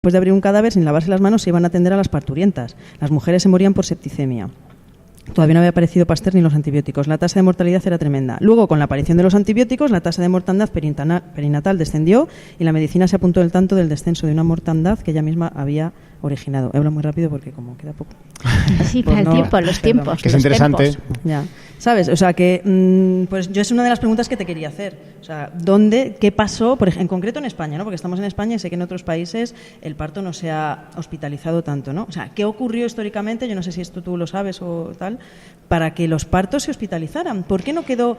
Después de abrir un cadáver, sin lavarse las manos, se iban a atender a las parturientas. Las mujeres se morían por septicemia. Todavía no había aparecido Pasteur ni los antibióticos. La tasa de mortalidad era tremenda. Luego, con la aparición de los antibióticos, la tasa de mortandad perinatal descendió y la medicina se apuntó del tanto del descenso de una mortandad que ella misma había originado. Hablo muy rápido porque como queda poco. Sí, para el tiempo, los tiempos. Que es interesante. Ya. ¿Sabes? O sea, que pues yo es una de las preguntas que te quería hacer. O sea, ¿qué pasó, en concreto en España, ¿no? Porque estamos en España y sé que en otros países el parto no se ha hospitalizado tanto, ¿no? O sea, ¿qué ocurrió históricamente? Yo no sé si esto tú lo sabes o tal, para que los partos se hospitalizaran. ¿Por qué no quedó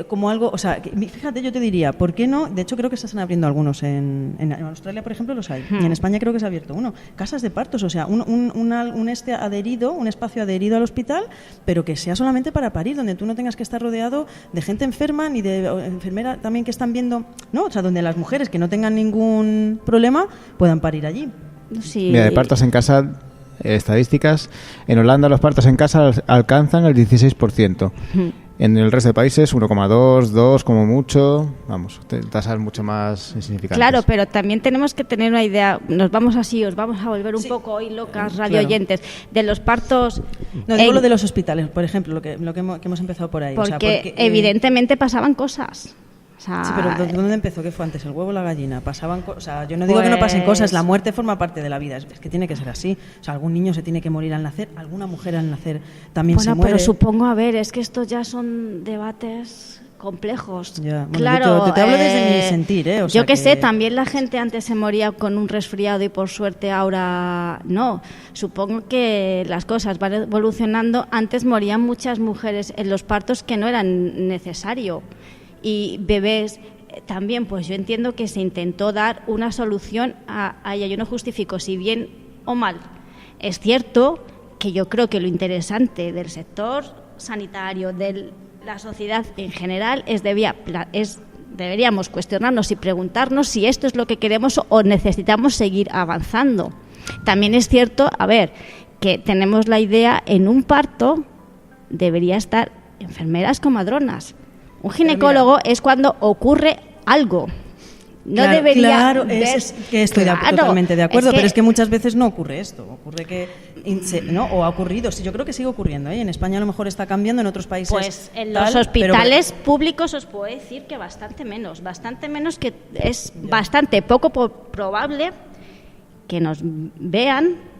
como algo? O sea, fíjate, yo te diría, ¿por qué no? De hecho, creo que se están abriendo algunos en Australia, por ejemplo, los hay. Y en España creo que se ha abierto uno. Casas de partos, o sea, un espacio adherido al hospital, pero que sea solamente para parir, donde tú no tengas que estar rodeado de gente enferma ni de enfermera también que están viendo, ¿no? O sea, donde las mujeres que no tengan ningún problema puedan parir allí. Sí. Mira, de partos en casa, estadísticas, en Holanda los partos en casa alcanzan el 16%. En el resto de países 1,2, 2 como mucho, vamos, tasas mucho más insignificantes. Claro, pero también tenemos que tener una idea, os vamos a volver un poco hoy locas, radioyentes, de los partos. No, digo lo de los hospitales, por ejemplo, que hemos empezado por ahí. Porque evidentemente pasaban cosas. O sea, sí, pero ¿dónde empezó? ¿Qué fue antes? ¿El huevo o la gallina? O sea, yo no digo que no pasen cosas, la muerte forma parte de la vida, es que tiene que ser así. O sea, algún niño se tiene que morir al nacer, alguna mujer al nacer también se muere. Bueno, pero supongo, es que estos ya son debates complejos. Ya, bueno, claro, yo te hablo desde mi sentir, O sea, yo que sé, también la gente antes se moría con un resfriado y por suerte ahora no. Supongo que las cosas van evolucionando. Antes morían muchas mujeres en los partos que no eran necesario. Y bebés también, pues yo entiendo que se intentó dar una solución a ello. Yo no justifico si bien o mal. Es cierto que yo creo que lo interesante del sector sanitario, de la sociedad en general, deberíamos cuestionarnos y preguntarnos si esto es lo que queremos o necesitamos seguir avanzando. También es cierto, que tenemos la idea, en un parto debería estar enfermeras comadronas. Un ginecólogo es cuando ocurre algo. No debería. Claro, es que estoy totalmente de acuerdo, pero es que muchas veces no ocurre esto. Ocurre que. ¿no? O ha ocurrido. Sí, yo creo que sigue ocurriendo. En España a lo mejor está cambiando, en otros países. Pues en los hospitales públicos os puedo decir que bastante menos, que es bastante poco probable que nos vean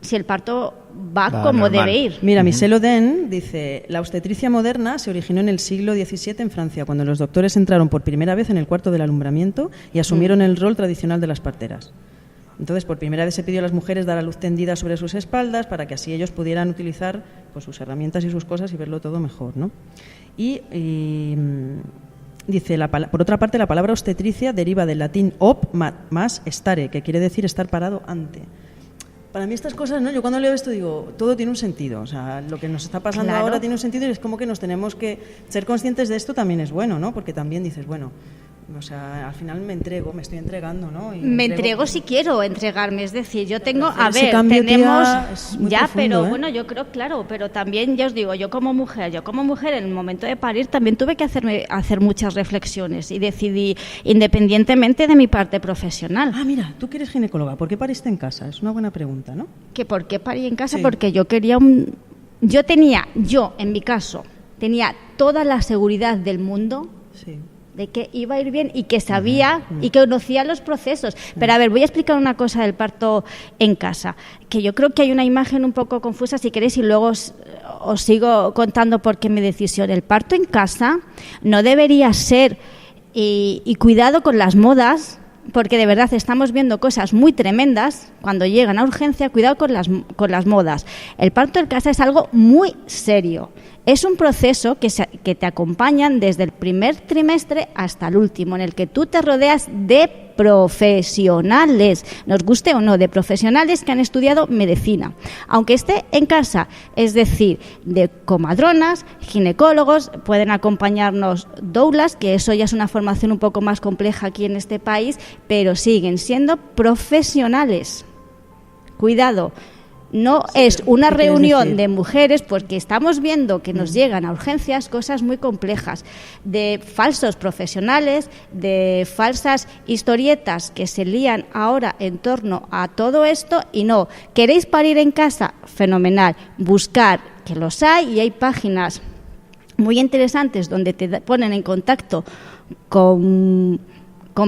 si el parto va como normal. Debe ir. Mira, Michel Oden dice: la obstetricia moderna se originó en el siglo XVII en Francia, cuando los doctores entraron por primera vez en el cuarto del alumbramiento y asumieron el rol tradicional de las parteras. Entonces, por primera vez se pidió a las mujeres dar a luz tendida sobre sus espaldas para que así ellos pudieran utilizar pues, sus herramientas y sus cosas y verlo todo mejor, ¿no? Y dice, por otra parte, la palabra obstetricia deriva del latín op más stare, que quiere decir estar parado ante. Para mí estas cosas, ¿no? Yo cuando leo esto digo, todo tiene un sentido. O sea, lo que nos está pasando ahora tiene un sentido y es como que nos tenemos que ser conscientes de esto también es bueno, ¿no? Porque también dices, bueno, o sea, al final me estoy entregando, ¿no? Y me entrego si quiero entregarme, es decir, yo tengo, tenemos ya, profundo, pero bueno, yo creo, claro, pero también ya os digo, yo como mujer en el momento de parir también tuve que hacer muchas reflexiones y decidí, independientemente de mi parte profesional. Ah, mira, tú que eres ginecóloga, ¿por qué pariste en casa? Es una buena pregunta, ¿no? ¿Que por qué parí en casa? Sí. Porque yo quería en mi caso, tenía toda la seguridad del mundo. Sí. De que iba a ir bien y que sabía y que conocía los procesos. Pero voy a explicar una cosa del parto en casa, que yo creo que hay una imagen un poco confusa, si queréis, y luego os sigo contando por qué mi decisión. El parto en casa no debería ser, y cuidado con las modas, porque de verdad estamos viendo cosas muy tremendas cuando llegan a urgencia. Cuidado con las modas. El parto en casa es algo muy serio. Es un proceso que te acompañan desde el primer trimestre hasta el último, en el que tú te rodeas de profesionales, nos guste o no, de profesionales que han estudiado medicina, aunque esté en casa, es decir, de comadronas, ginecólogos, pueden acompañarnos doulas, que eso ya es una formación un poco más compleja aquí en este país, pero siguen siendo profesionales. Cuidado. No es una reunión de mujeres, porque estamos viendo que nos llegan a urgencias cosas muy complejas, de falsos profesionales, de falsas historietas que se lían ahora en torno a todo esto. Y no, ¿queréis parir en casa? Fenomenal. Buscar, que los hay, y hay páginas muy interesantes donde te ponen en contacto con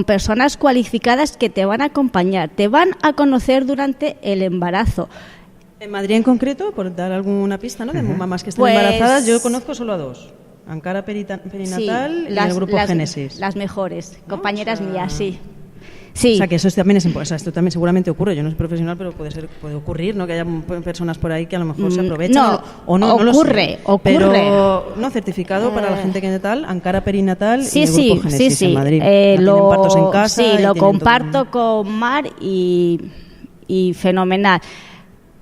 personas cualificadas que te van a acompañar, te van a conocer durante el embarazo. En Madrid en concreto, por dar alguna pista, ¿no?, de mamás que están embarazadas, yo conozco solo a 2. Ankara Perinatal y el grupo Génesis. Las mejores, compañeras mías, sí. O sea, que eso también es importante. O sea, esto también seguramente ocurre. Yo no soy profesional, pero puede ocurrir, ¿no?, que haya personas por ahí que a lo mejor se aprovechan. No lo sé. Ocurre. Pero no certificado para la gente que tal, Ankara Perinatal y el grupo Génesis en Madrid. Tienen partos en casa. Sí, lo comparto con Mar y fenomenal.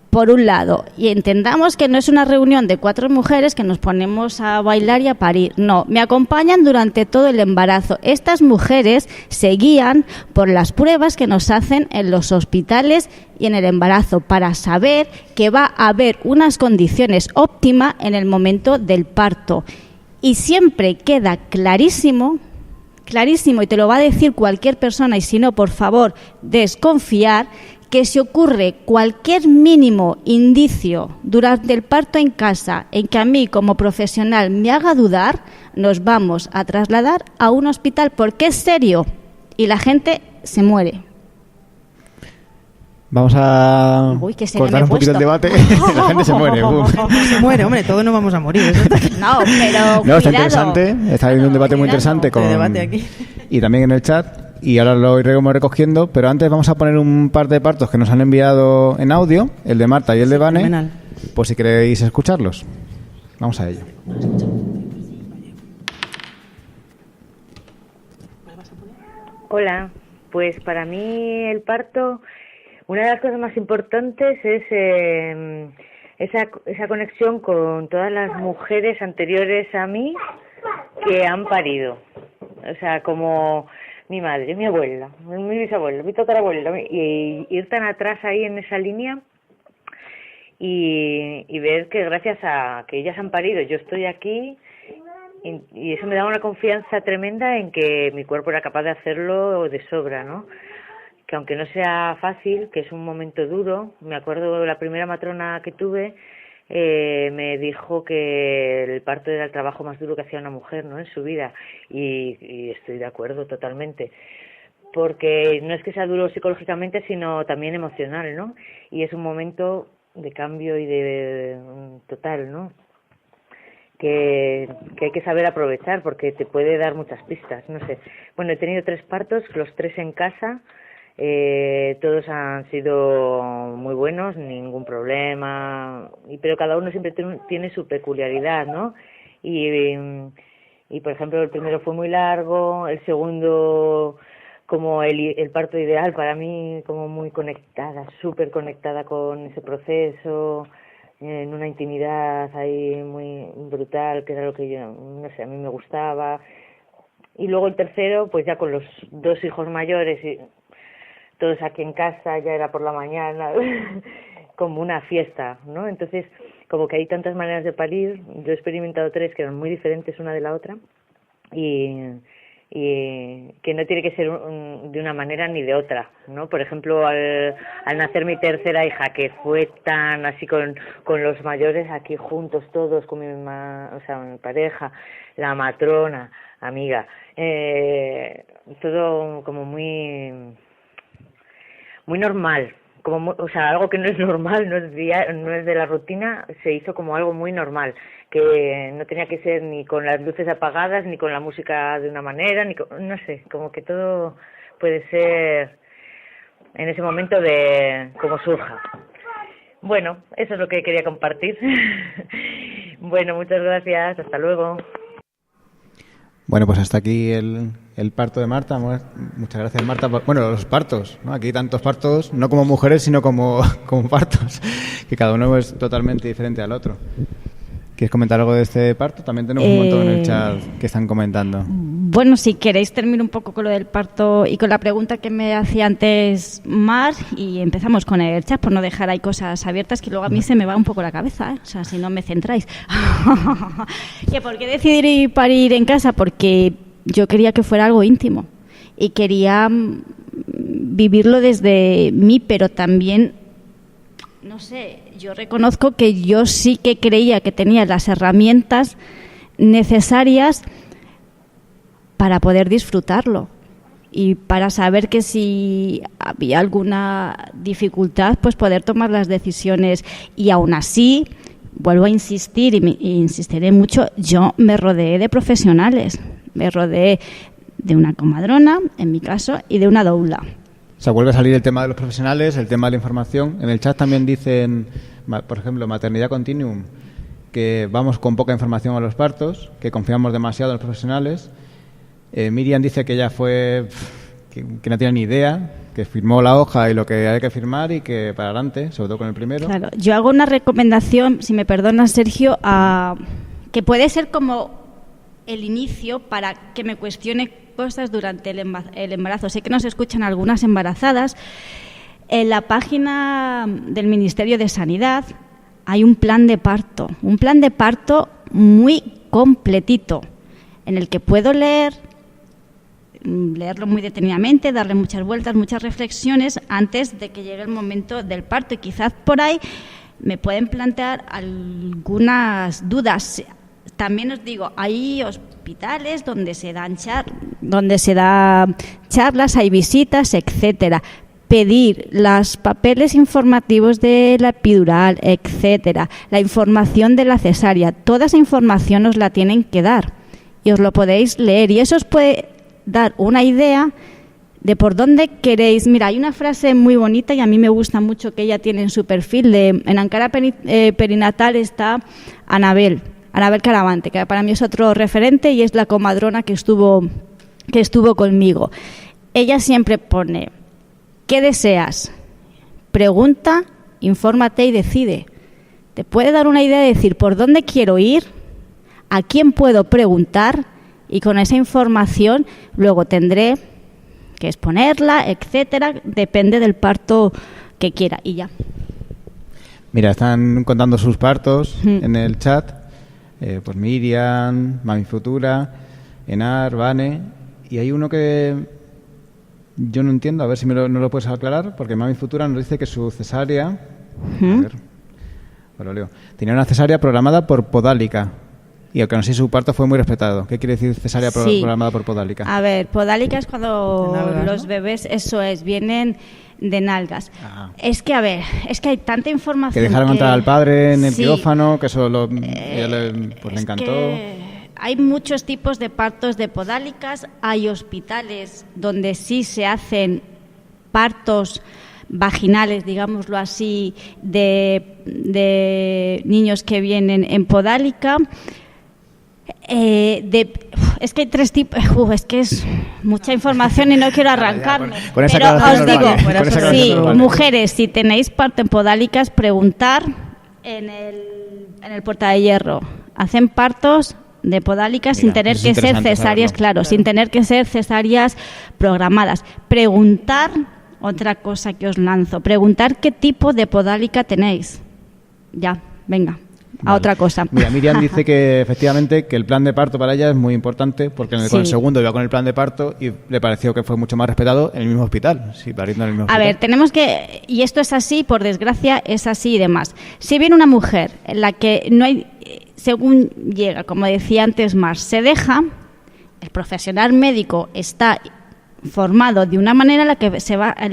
Por un lado, y entendamos que no es una reunión de 4 mujeres que nos ponemos a bailar y a parir. No, me acompañan durante todo el embarazo. Estas mujeres se guían por las pruebas que nos hacen en los hospitales y en el embarazo para saber que va a haber unas condiciones óptimas en el momento del parto. Y siempre queda clarísimo, y te lo va a decir cualquier persona, y si no, por favor, desconfiar, que si ocurre cualquier mínimo indicio durante el parto en casa en que a mí como profesional me haga dudar, nos vamos a trasladar a un hospital, porque es serio y la gente se muere. Vamos a cortar un poquito el debate. La gente se muere. Se muere, hombre, todos no vamos a morir. No, pero no, está interesante. Está habiendo un debate muy interesante debate aquí. Y también en el chat. Y ahora lo iremos recogiendo, pero antes vamos a poner un par de partos que nos han enviado en audio, el de Marta y el de Vane, fenomenal, por si queréis escucharlos. Vamos a ello. Hola, pues para mí el parto, una de las cosas más importantes es esa conexión con todas las mujeres anteriores a mí que han parido. O sea, como mi madre, mi abuela, mi bisabuela, mi tatarabuela, y ir tan atrás ahí en esa línea y ver que gracias a que ellas han parido yo estoy aquí, y eso me da una confianza tremenda en que mi cuerpo era capaz de hacerlo de sobra, ¿no? Que aunque no sea fácil, que es un momento duro, me acuerdo de la primera matrona que tuve, me dijo que el parto era el trabajo más duro que hacía una mujer, ¿no?, en su vida, y estoy de acuerdo totalmente, porque no es que sea duro psicológicamente, sino también emocional, ¿no? Y es un momento de cambio y de total, ¿no?, que hay que saber aprovechar, porque te puede dar muchas pistas, no sé. Bueno, he tenido 3 partos, los 3 en casa. Todos han sido muy buenos, ningún problema, pero cada uno siempre tiene su peculiaridad, ¿no? Y por ejemplo, el primero fue muy largo, el segundo como el parto ideal para mí, como muy conectada, súper conectada con ese proceso, en una intimidad ahí muy brutal, que era lo que yo, no sé, a mí me gustaba. Y luego el tercero, pues ya con los 2 hijos mayores y todos aquí en casa, ya era por la mañana, como una fiesta, ¿no? Entonces, como que hay tantas maneras de parir, yo he experimentado 3 que eran muy diferentes una de la otra, y que no tiene que ser de una manera ni de otra, ¿no? Por ejemplo, al nacer mi tercera hija, que fue tan así con los mayores aquí juntos todos, con mi pareja, la matrona, amiga, todo como muy normal, algo que no es normal, no es de la rutina, se hizo como algo muy normal, que no tenía que ser ni con las luces apagadas, ni con la música de una manera, no sé, como que todo puede ser en ese momento de como surja. Bueno, eso es lo que quería compartir. Bueno, muchas gracias, hasta luego. Bueno, pues hasta aquí el parto de Marta. Muchas gracias, Marta. Bueno, los partos, ¿no? Aquí hay tantos partos, no como mujeres, sino como partos, que cada uno es totalmente diferente al otro. ¿Quieres comentar algo de este parto? También tenemos un montón en el chat que están comentando. Bueno, si queréis termino un poco con lo del parto y con la pregunta que me hacía antes Mar, y empezamos con el chat por no dejar ahí cosas abiertas que luego a mí se me va un poco la cabeza, o sea, si no me centráis. ¿Que por qué decidí parir en casa? Porque yo quería que fuera algo íntimo y quería vivirlo desde mí, pero también, no sé, yo reconozco que yo sí que creía que tenía las herramientas necesarias para poder disfrutarlo y para saber que si había alguna dificultad, pues poder tomar las decisiones. Y aún así, vuelvo a insistir y insistiré mucho, yo me rodeé de profesionales, me rodeé de una comadrona, en mi caso, y de una doula. O sea, vuelve a salir el tema de los profesionales, el tema de la información. En el chat también dicen, por ejemplo, Maternidad Continuum, que vamos con poca información a los partos, que confiamos demasiado en los profesionales. Miriam dice que ella fue, que no tiene ni idea, que firmó la hoja y lo que hay que firmar y que para adelante, sobre todo con el primero. Claro, yo hago una recomendación, si me perdonas, Sergio, que puede ser como el inicio para que me cuestione cosas durante el embarazo. Sé que nos escuchan algunas embarazadas. En la página del Ministerio de Sanidad hay un plan de parto muy completito, en el que puedo leerlo muy detenidamente, darle muchas vueltas, muchas reflexiones antes de que llegue el momento del parto, y quizás por ahí me pueden plantear algunas dudas. También os digo, hay hospitales donde se dan charlas, hay visitas, etcétera. Pedir los papeles informativos de la epidural, etcétera, la información de la cesárea, toda esa información os la tienen que dar y os lo podéis leer, y eso os puede dar una idea de por dónde queréis. Mira, hay una frase muy bonita y a mí me gusta mucho que ella tiene en su perfil. En Ankara Perinatal está Anabel Caravante, que para mí es otro referente y es la comadrona que estuvo conmigo. Ella siempre pone: ¿qué deseas? Pregunta, infórmate y decide. Te puede dar una idea de decir por dónde quiero ir, a quién puedo preguntar, y con esa información luego tendré que exponerla, etcétera, depende del parto que quiera, y ya. Mira, están contando sus partos en el chat, pues Miriam, Mami Futura, Enar, Vane, y hay uno que yo no entiendo, a ver si no lo puedes aclarar, porque Mami Futura nos dice que su cesárea, a ver, pues lo leo, tenía una cesárea programada por podálica. Y aunque no sé, su parto fue muy respetado. ¿Qué quiere decir cesárea programada por podálica? A ver, podálica es cuando nalgas, los bebés, eso es, vienen de nalgas. Es que, a ver, es que hay tanta información. Que dejaron entrar al padre en el quirófano, que eso le encantó. Que hay muchos tipos de partos de podálicas. Hay hospitales donde sí se hacen partos vaginales, digámoslo así, de niños que vienen en podálica. Es que hay tres tipos, es que es mucha información y no quiero arrancarme, pero os digo, sí, mujeres, si tenéis parto en podálicas, preguntar en el Puerta de Hierro. Hacen partos de podálicas sin tener que ser cesáreas, claro, sin tener que ser cesáreas programadas. Preguntar, otra cosa que os lanzo, preguntar qué tipo de podálica tenéis. Ya, venga. A otra cosa. Mira, Miriam dice que efectivamente que el plan de parto para ella es muy importante, porque con el segundo iba con el plan de parto y le pareció que fue mucho más respetado en el mismo hospital. Sí, pariendo en el mismo hospital. A ver, tenemos que, y esto es así, por desgracia es así y demás. Si viene una mujer en la que no hay, según llega, como decía antes Mar, se deja, el profesional médico está formado de una manera en la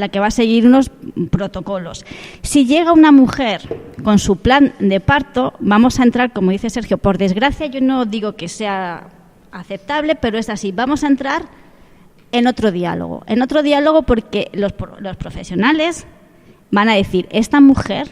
que va a seguir unos protocolos. Si llega una mujer con su plan de parto, vamos a entrar, como dice Sergio, por desgracia, yo no digo que sea aceptable, pero es así, vamos a entrar en otro diálogo porque los profesionales van a decir, esta mujer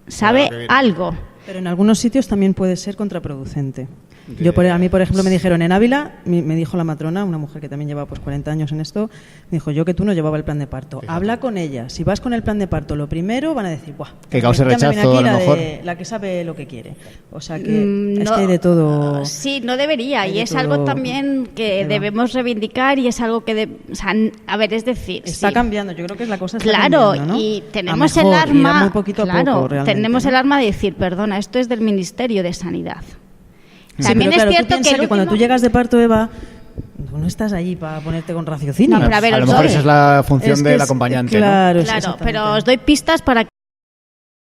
sabe algo. Pero en algunos sitios también puede ser contraproducente. A mí, por ejemplo, me dijeron en Ávila, me dijo la matrona, una mujer que también lleva pues 40 años en esto, me dijo yo que tú no llevaba el plan de parto. Fíjate. Habla con ella. Si vas con el plan de parto, lo primero van a decir, ¡buah! Que cause ya me viene rechazo, aquí a lo la mejor. la que sabe lo que quiere. O sea que es No, que hay de todo. Sí, no debería. hay Y de es algo todo. también que Eva. debemos reivindicar y es algo que... o sea, a ver, es decir... Está sí. cambiando, yo creo que la cosa está Claro, cambiando, ¿no? y A tenemos mejor, el arma... irá muy poquito a claro, poco, realmente, tenemos ¿no? el arma de decir, perdona, esto es del Ministerio de Sanidad. Sí, También pero claro, es tú cierto piensa que, cuando tú llegas de parto, Eva, tú no estás allí para ponerte con raciocinio. No, pero a ver, a lo os mejor doy- esa es la función Es que del es- acompañante, claro, ¿no? es Claro, exactamente. pero os doy pistas para